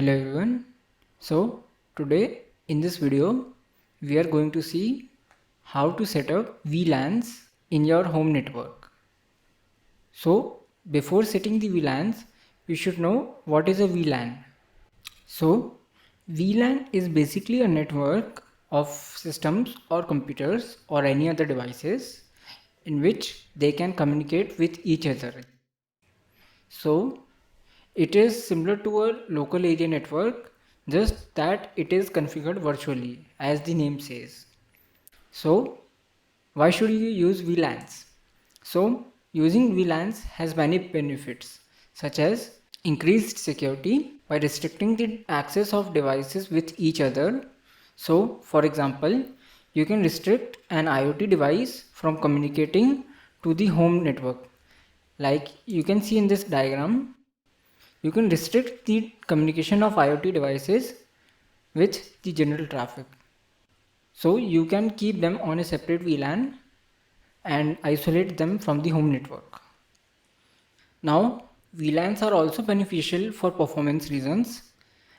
Hello everyone. So today in this video we are going to see how to set up VLANs in your home network. So before setting the VLANs, we should know what is a VLAN. So VLAN is basically a network of systems or computers or any other devices in which they can communicate with each other. So it is similar to a local area network, just that it is configured virtually, as the name says. So why should you use VLANs? So using VLANs has many benefits, such as increased security by restricting the access of devices with each other. So for example, you can restrict an IoT device from communicating to the home network. Like you can see in this diagram, you can restrict the communication of IoT devices with the general traffic. So you can keep them on a separate VLAN and isolate them from the home network. Now, VLANs are also beneficial for performance reasons,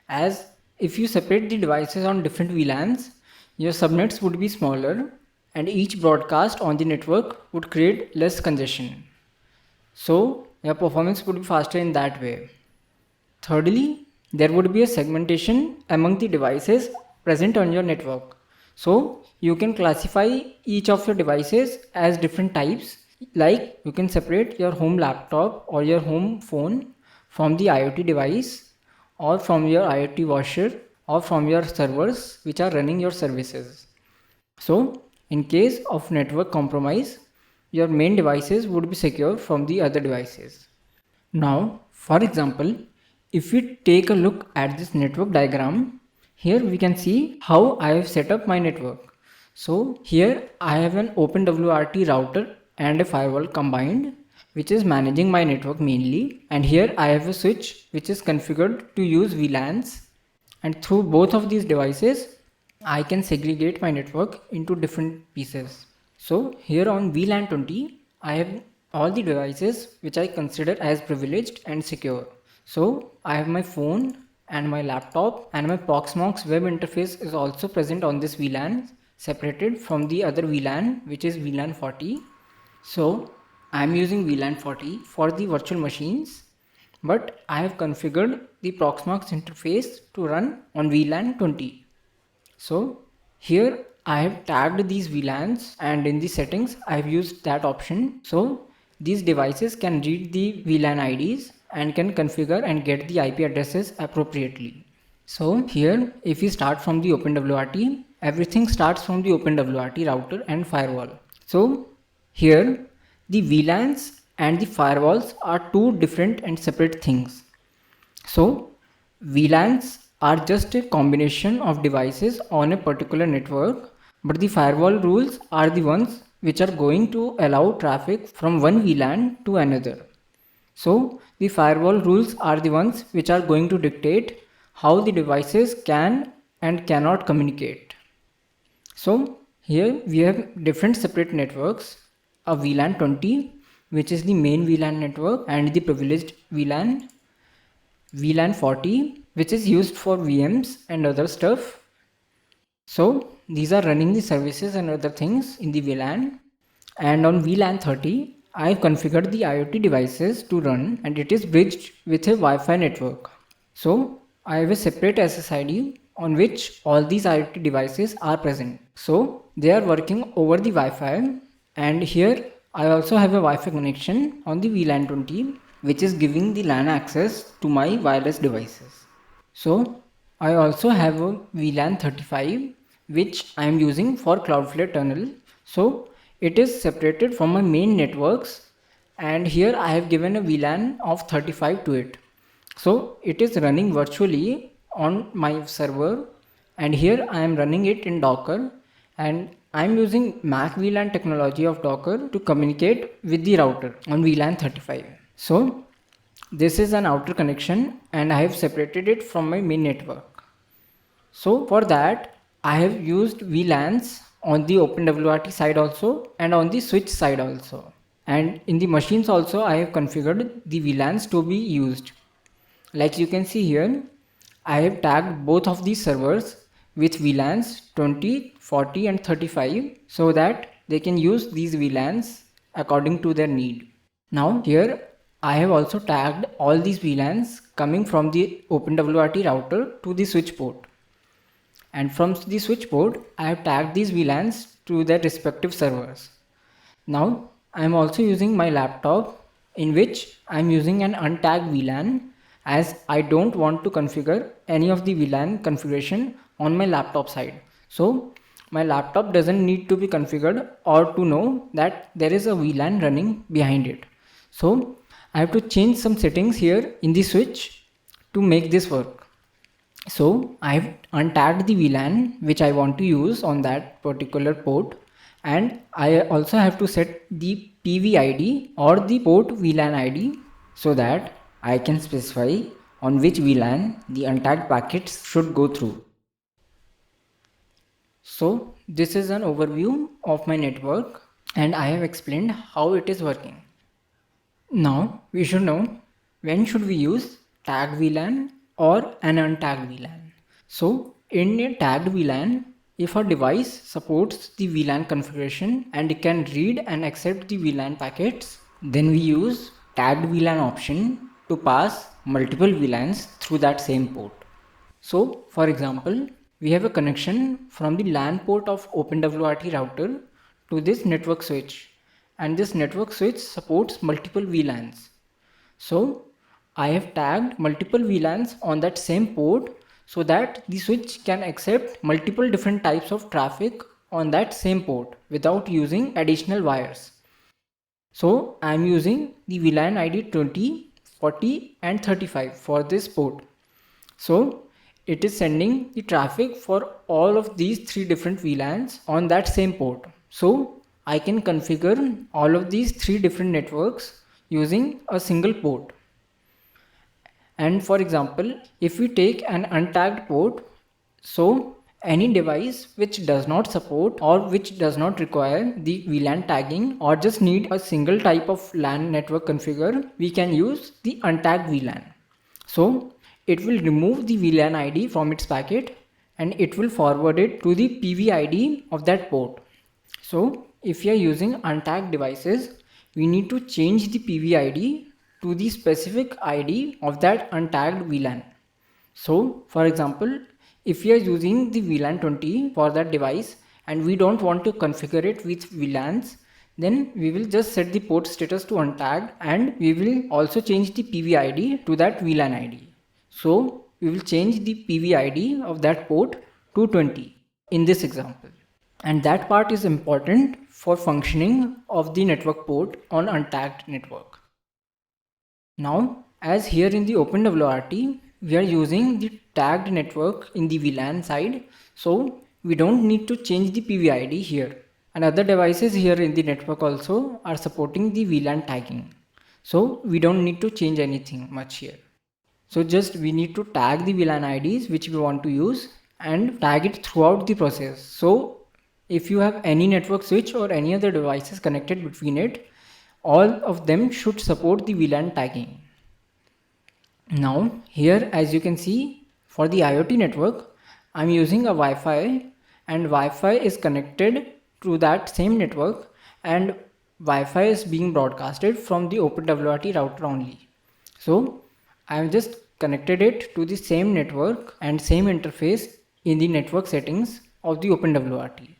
as if you separate the devices on different VLANs, your subnets would be smaller and each broadcast on the network would create less congestion. So your performance would be faster in that way. Thirdly, there would be a segmentation among the devices present on your network. So you can classify each of your devices as different types. Like you can separate your home laptop or your home phone from the IoT device or from your IoT washer or from your servers which are running your services. So in case of network compromise, your main devices would be secure from the other devices. Now, for example, if we take a look at this network diagram, here we can see how I have set up my network. So here I have an OpenWRT router and a firewall combined, which is managing my network mainly. And here I have a switch which is configured to use VLANs. And through both of these devices, I can segregate my network into different pieces. So here on VLAN 20, I have all the devices which I consider as privileged and secure. So I have my phone and my laptop, and my Proxmox web interface is also present on this VLAN, separated from the other VLAN, which is VLAN 40. So I am using VLAN 40 for the virtual machines, but I have configured the Proxmox interface to run on VLAN 20. So here I have tagged these VLANs, and in the settings I have used that option. So these devices can read the VLAN IDs and can configure and get the IP addresses appropriately. So here if we start from the OpenWRT, everything starts from the OpenWRT router and firewall. So here the VLANs and the firewalls are two different and separate things. So VLANs are just a combination of devices on a particular network, but the firewall rules are the ones which are going to allow traffic from one VLAN to another. So the firewall rules are the ones which are going to dictate how the devices can and cannot communicate. So here we have different separate networks, a VLAN 20, which is the main VLAN network, and the privileged VLAN, VLAN 40, which is used for VMs and other stuff. So these are running the services and other things in the VLAN. And on VLAN 30, I have configured the IoT devices to run, and it is bridged with a Wi-Fi network. So I have a separate SSID on which all these IoT devices are present. So they are working over the Wi-Fi, and here I also have a Wi-Fi connection on the VLAN 20, which is giving the LAN access to my wireless devices. So I also have a VLAN 35, which I am using for Cloudflare tunnel. So it is separated from my main networks, and here I have given a VLAN of 35 to it. So it is running virtually on my server, and here I am running it in Docker, and I am using Mac VLAN technology of Docker to communicate with the router on VLAN 35. So this is an outer connection, and I have separated it from my main network. So for that I have used VLANs on the OpenWRT side also and on the switch side also, and in the machines also I have configured the VLANs to be used. Like you can see here, I have tagged both of these servers with VLANs 20, 40 and 35 so that they can use these VLANs according to their need. Now here I have also tagged all these VLANs coming from the OpenWRT router to the switch port. And from the switch port I have tagged these VLANs to their respective servers. Now I am also using my laptop, in which I am using an untagged VLAN, as I don't want to configure any of the VLAN configuration on my laptop side. So my laptop doesn't need to be configured or to know that there is a VLAN running behind it. So I have to change some settings here in the switch to make this work. So I have untagged the VLAN which I want to use on that particular port, and I also have to set the PV ID or the port VLAN ID so that I can specify on which VLAN the untagged packets should go through. So this is an overview of my network and I have explained how it is working. Now we should know when should we use tagged VLAN or an untagged VLAN. So in a tagged VLAN, if a device supports the VLAN configuration and it can read and accept the VLAN packets, then we use tagged VLAN option to pass multiple VLANs through that same port. So for example, we have a connection from the LAN port of OpenWRT router to this network switch, and this network switch supports multiple VLANs. So I have tagged multiple VLANs on that same port so that the switch can accept multiple different types of traffic on that same port without using additional wires. So I am using the VLAN ID 20, 40 and 35 for this port. So it is sending the traffic for all of these three different VLANs on that same port. So I can configure all of these three different networks using a single port. And for example, if we take an untagged port, so any device which does not support or which does not require the VLAN tagging or just need a single type of LAN network configure, we can use the untagged VLAN. So it will remove the VLAN ID from its packet and it will forward it to the PV ID of that port. So if you are using untagged devices, we need to change the PV ID to the specific ID of that untagged VLAN. So for example, if we are using the VLAN 20 for that device and we don't want to configure it with VLANs, then we will just set the port status to untagged and we will also change the PV ID to that VLAN ID. So we will change the PV ID of that port to 20 in this example. And that part is important for functioning of the network port on untagged network. Now, as here in the OpenWRT, we are using the tagged network in the VLAN side, so we don't need to change the PV ID here. And other devices here in the network also are supporting the VLAN tagging. So we don't need to change anything much here. So just we need to tag the VLAN IDs which we want to use and tag it throughout the process. So if you have any network switch or any other devices connected between it, all of them should support the VLAN tagging. Now here, as you can see, for the IoT network, I'm using a Wi-Fi and Wi-Fi is connected to that same network and Wi-Fi is being broadcasted from the OpenWRT router only. So I've just connected it to the same network and same interface in the network settings of the OpenWRT,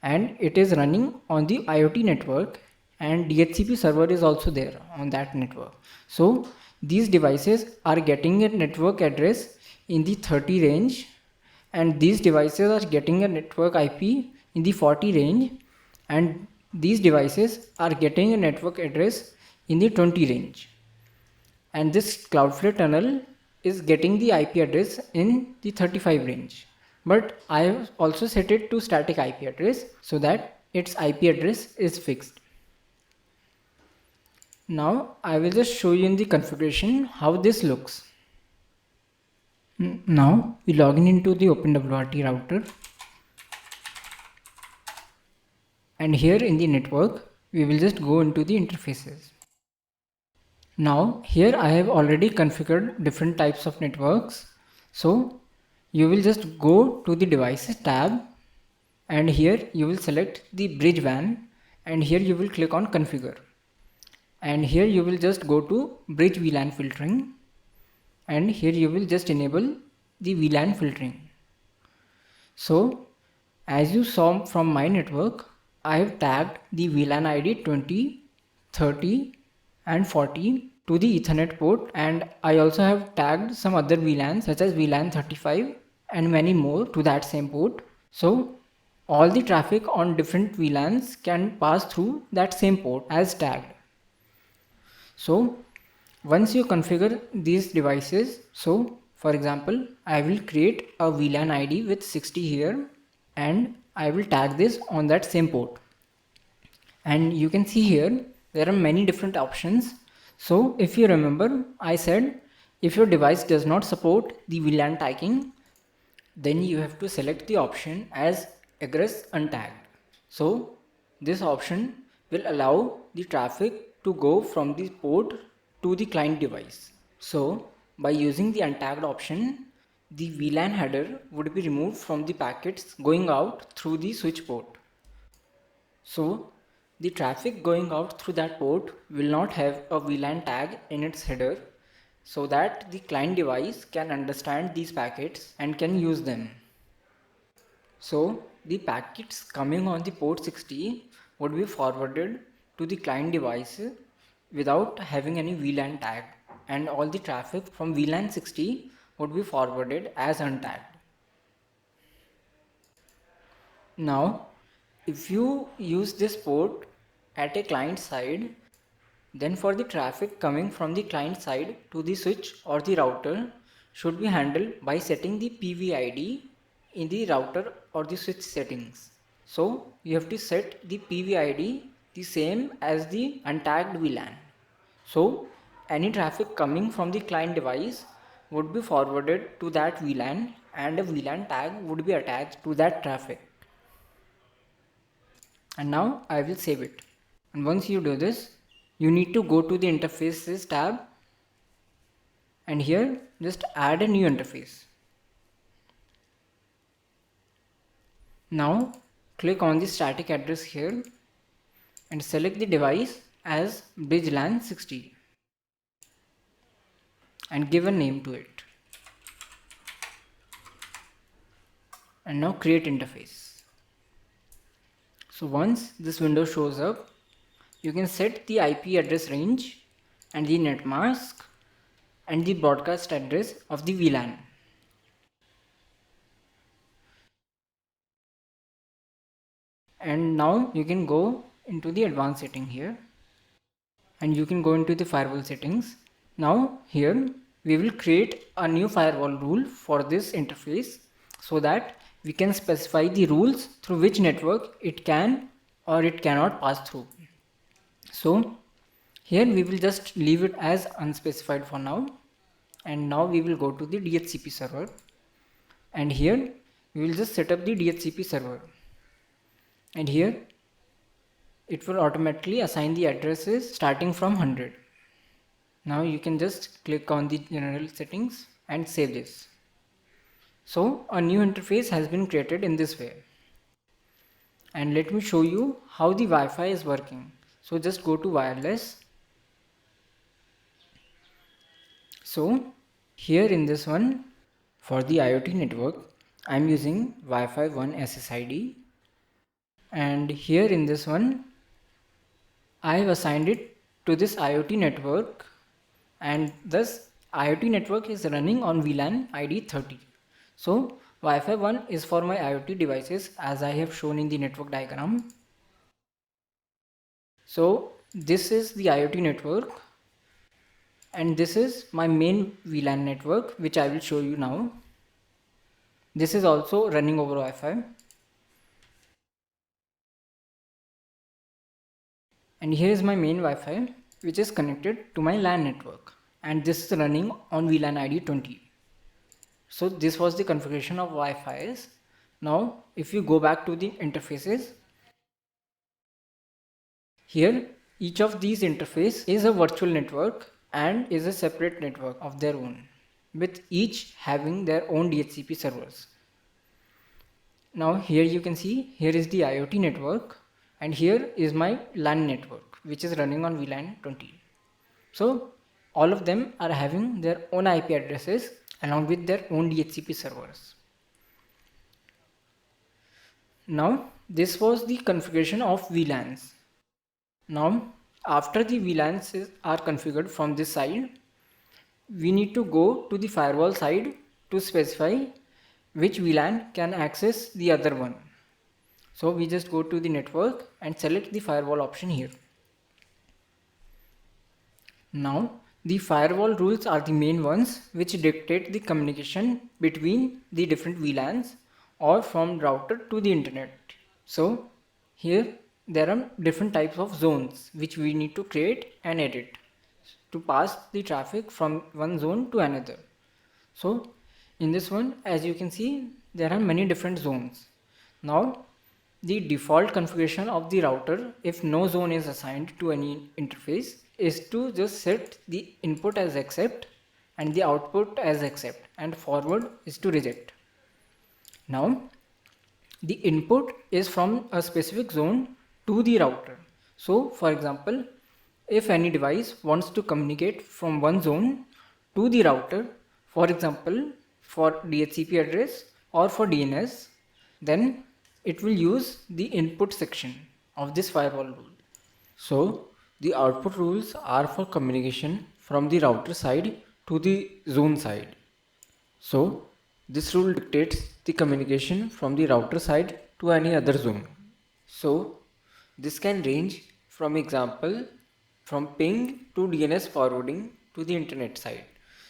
and it is running on the IoT network and DHCP server is also there on that network. So these devices are getting a network address in the 30 range and these devices are getting a network IP in the 40 range and these devices are getting a network address in the 20 range. And this Cloudflare tunnel is getting the IP address in the 35 range. But I have also set it to static IP address so that its IP address is fixed. Now I will just show you in the configuration how this looks. Now we log into the OpenWRT router, and here in the network we will just go into the interfaces. Now here I have already configured different types of networks. So you will just go to the devices tab, and here you will select the bridge WAN, and here you will click on configure, and here you will just go to bridge VLAN filtering, and here you will just enable the VLAN filtering. So as you saw from my network, I have tagged the VLAN ID 20, 30 and 40 to the Ethernet port, and I also have tagged some other VLANs such as VLAN 35 and many more to that same port. So all the traffic on different VLANs can pass through that same port as tagged. So once you configure these devices, so for example, I will create a VLAN ID with 60 here, and I will tag this on that same port. And you can see here there are many different options. So if you remember, I said if your device does not support the VLAN tagging, then you have to select the option as egress untagged. So this option will allow the traffic to go from the port to the client device. So by using the untagged option, the VLAN header would be removed from the packets going out through the switch port. So the traffic going out through that port will not have a VLAN tag in its header, so that the client device can understand these packets and can use them. So the packets coming on the port 60 would be forwarded to the client device without having any VLAN tag, and all the traffic from VLAN 60 would be forwarded as untagged. Now if you use this port at a client side, then for the traffic coming from the client side to the switch or the router should be handled by setting the PVID in the router or the switch settings. So you have to set the PVID the same as the untagged VLAN. So any traffic coming from the client device would be forwarded to that VLAN, and a VLAN tag would be attached to that traffic. And now I will save it. And once you do this, you need to go to the interfaces tab, and here just add a new interface. Now click on the static address here and select the device as bridge LAN 60 and give a name to it. And now create interface. So once this window shows up, you can set the IP address range and the net mask and the broadcast address of the VLAN. And now you can go into the advanced setting here, and you can go into the firewall settings. Now here we will create a new firewall rule for this interface, so that we can specify the rules through which network it can or it cannot pass through. So here we will just leave it as unspecified for now, and now we will go to the DHCP server, and here we will just set up the DHCP server, and here it will automatically assign the addresses starting from 100. Now you can just click on the general settings and save this. So a new interface has been created in this way. And let me show you how the Wi-Fi is working. So just go to wireless. So here in this one, for the IoT network, I am using Wi-Fi 1 SSID, and here in this one I have assigned it to this IoT network, and thus IoT network is running on VLAN ID 30. So Wi-Fi 1 is for my IoT devices, as I have shown in the network diagram. So this is the IoT network, and this is my main VLAN network, which I will show you now. This is also running over Wi-Fi. And here is my main Wi-Fi, which is connected to my LAN network, and this is running on VLAN ID 20. So this was the configuration of Wi-Fi's. Now if you go back to the interfaces, here each of these interface is a virtual network and is a separate network of their own. with each having their own DHCP servers. Now here you can see, here is the IoT network and here is my LAN network which is running on VLAN 20. So all of them are having their own IP addresses along with their own DHCP servers. Now this was the configuration of VLANs. Now after the VLANs are configured from this side, we need to go to the firewall side to specify which VLAN can access the other one. So we just go to the network and select the firewall option here. Now the firewall rules are the main ones which dictate the communication between the different VLANs or from router to the internet. So here there are different types of zones which we need to create and edit to pass the traffic from one zone to another. So in this one, as you can see, there are many different zones. Now the default configuration of the router, if no zone is assigned to any interface, is to just set the input as accept and the output as accept, and forward is to reject. Now the input is from a specific zone to the router. So for example, if any device wants to communicate from one zone to the router, for example for DHCP address or for DNS, then it will use the input section of this firewall rule. So the output rules are for communication from the router side to the zone side. So this rule dictates the communication from the router side to any other zone. So this can range from example from ping to DNS forwarding to the internet side.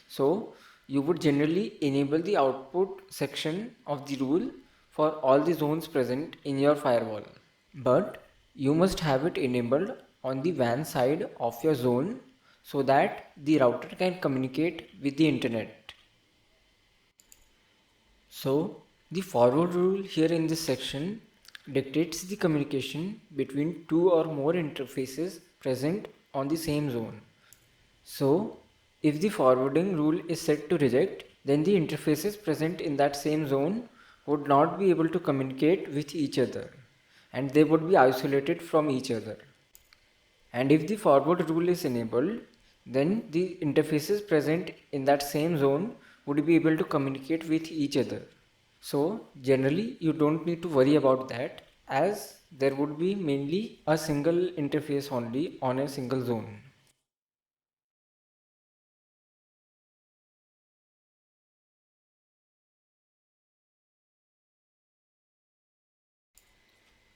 So you would generally enable the output section of the rule for all the zones present in your firewall. But you must have it enabled on the WAN side of your zone so that the router can communicate with the internet. So the forward rule here in this section dictates the communication between two or more interfaces present on the same zone. So if the forwarding rule is set to reject, then the interfaces present in that same zone would not be able to communicate with each other and they would be isolated from each other. And if the forward rule is enabled, then the interfaces present in that same zone would be able to communicate with each other. So generally you don't need to worry about that, as there would be mainly a single interface only on a single zone.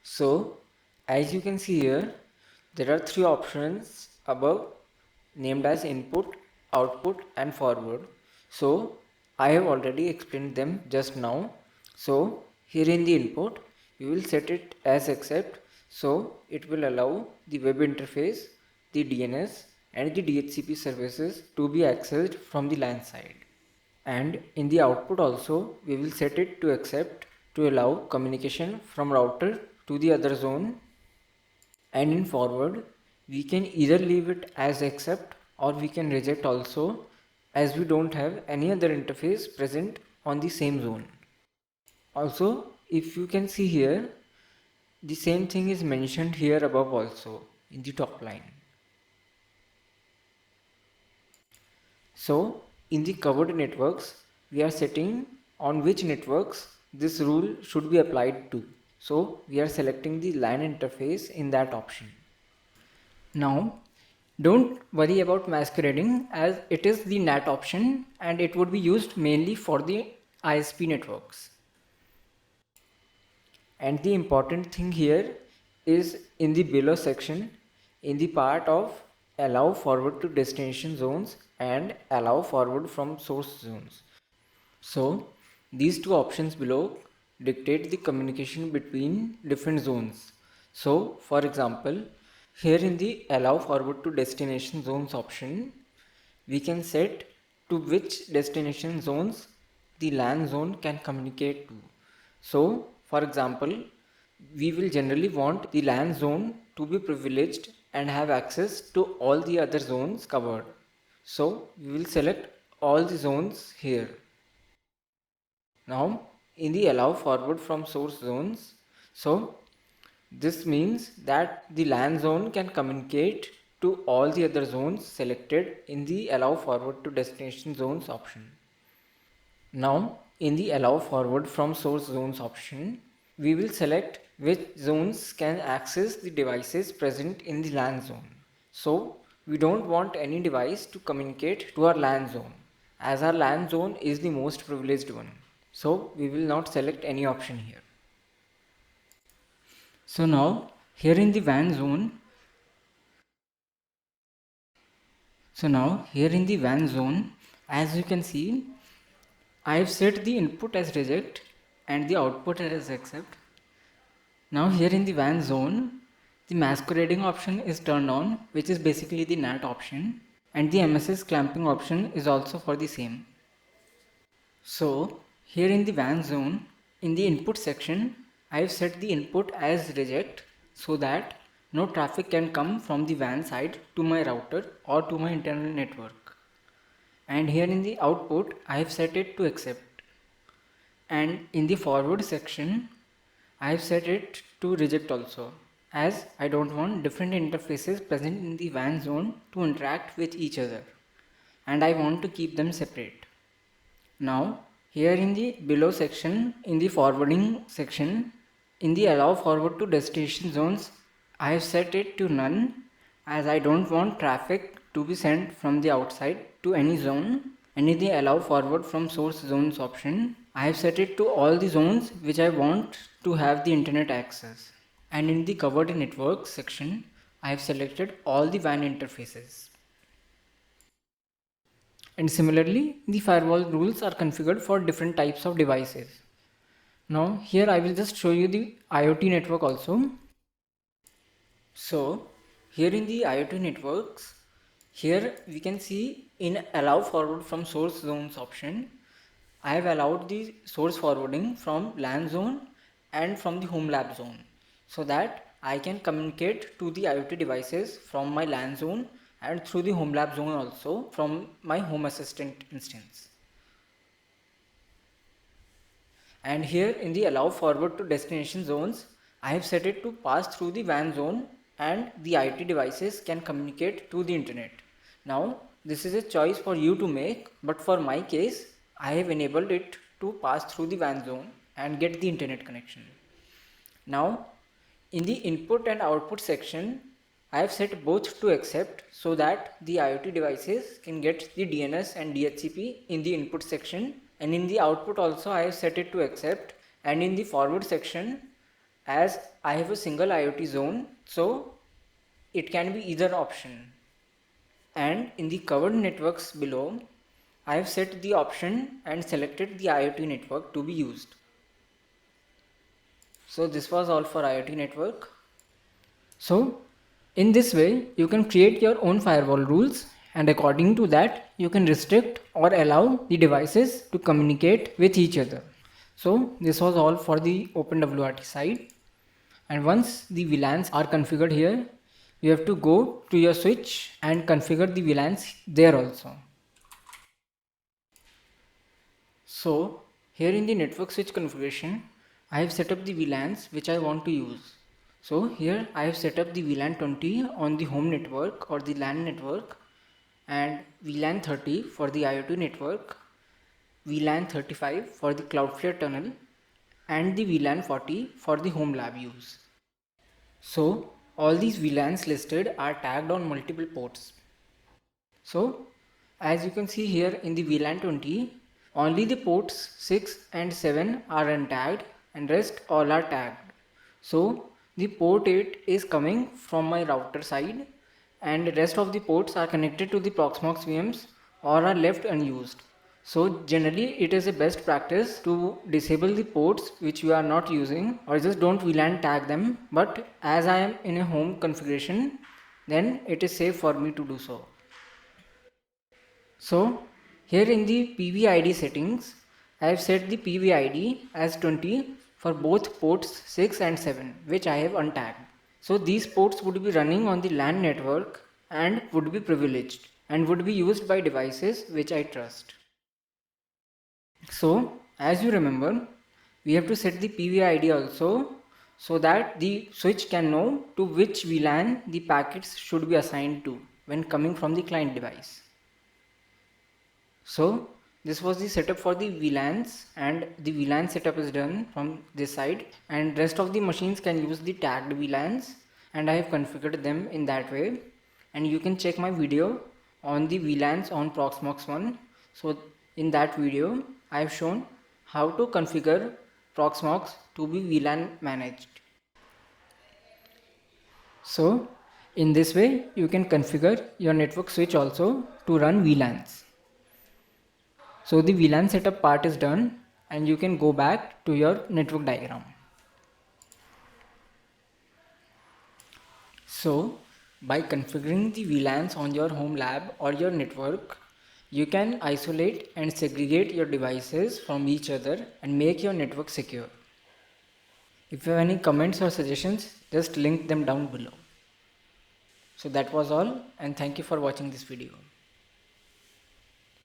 So as you can see here, there are three options above named as input, output and forward. So I have already explained them just now. So here in the input, we will set it as accept. So it will allow the web interface, the DNS and the DHCP services to be accessed from the LAN side. And in the output also, we will set it to accept to allow communication from router to the other zone. And in forward, we can either leave it as accept or we can reject also, as we don't have any other interface present on the same zone. Also, if you can see here, the same thing is mentioned here above also in the top line. So in the covered networks, we are setting on which networks this rule should be applied to. So we are selecting the LAN interface in that option. Now don't worry about masquerading, as it is the NAT option and it would be used mainly for the ISP networks. And the important thing here is in the below section, in the part of allow forward to destination zones and allow forward from source zones. So these two options below dictate the communication between different zones. So for example, here in the allow forward to destination zones option, we can set to which destination zones the LAN zone can communicate to. So for example, we will generally want the LAN zone to be privileged and have access to all the other zones covered. So we will select all the zones here. Now in the allow forward from source zones, so this means that the LAN zone can communicate to all the other zones selected in the allow forward to destination zones option. Now in the allow forward from source zones option, we will select which zones can access the devices present in the LAN zone. So we don't want any device to communicate to our LAN zone, as our LAN zone is the most privileged one. So we will not select any option here. So now here in the WAN zone, as you can see, I have set the input as reject and the output as accept. Now here in the WAN zone, the masquerading option is turned on, which is basically the NAT option, and the MSS clamping option is also for the same. So here in the WAN zone, in the input section, I have set the input as reject so that no traffic can come from the WAN side to my router or to my internal network. And here in the output, I have set it to accept. And in the forward section, I have set it to reject also, as I don't want different interfaces present in the WAN zone to interact with each other, and I want to keep them separate. Now here in the below section, in the forwarding section, in the allow forward to destination zones, I have set it to none, as I don't want traffic to be sent from the outside to any zone. And in the allow forward from source zones option, I have set it to all the zones which I want to have the internet access. And in the covered networks section, I have selected all the WAN interfaces. And similarly, the firewall rules are configured for different types of devices. Now here I will just show you the IoT network also. So here in the IoT networks, here we can see in allow forward from source zones option, I have allowed the source forwarding from LAN zone and from the Homelab zone, so that I can communicate to the IoT devices from my LAN zone and through the Homelab zone also from my Home Assistant instance. And here in the allow forward to destination zones, I have set it to pass through the WAN zone and the IoT devices can communicate to the internet. Now this is a choice for you to make, but for my case, I have enabled it to pass through the WAN zone and get the internet connection. Now in the input and output section, I have set both to accept so that the IoT devices can get the DNS and DHCP in the input section, and in the output also I have set it to accept. And in the forward section, as I have a single IoT zone, so it can be either option. And in the covered networks below, I have set the option and selected the IoT network to be used. So this was all for IoT network. So in this way, you can create your own firewall rules, and according to that, you can restrict or allow the devices to communicate with each other. So this was all for the OpenWRT side. And once the VLANs are configured here, you have to go to your switch and configure the VLANs there also. So here in the network switch configuration, I have set up the VLANs which I want to use. So here I have set up the VLAN 20 on the home network or the LAN network, and VLAN 30 for the IoT network, VLAN 35 for the Cloudflare tunnel, and the VLAN 40 for the Homelab use. So all these VLANs listed are tagged on multiple ports. So as you can see here in the VLAN 20, only the ports 6 and 7 are untagged and rest all are tagged. So the port 8 is coming from my router side, and the rest of the ports are connected to the Proxmox VMs or are left unused. So generally it is a best practice to disable the ports which you are not using, or just don't VLAN tag them, but as I am in a home configuration, then it is safe for me to do so. So here in the PVID settings, I have set the PVID as 20 for both ports 6 and 7, which I have untagged. So these ports would be running on the LAN network and would be privileged, and would be used by devices which I trust. So as you remember, we have to set the PV ID also, so that the switch can know to which VLAN the packets should be assigned to when coming from the client device. So this was the setup for the VLANs, and the VLAN setup is done from this side, and rest of the machines can use the tagged VLANs, and I have configured them in that way. And you can check my video on the VLANs on Proxmox 1. So in that video I have shown how to configure Proxmox to be VLAN managed. So in this way you can configure your network switch also to run VLANs. So the VLAN setup part is done, and you can go back to your network diagram. So by configuring the VLANs on your home lab or your network, you can isolate and segregate your devices from each other and make your network secure. If you have any comments or suggestions, just link them down below. So that was all, and thank you for watching this video.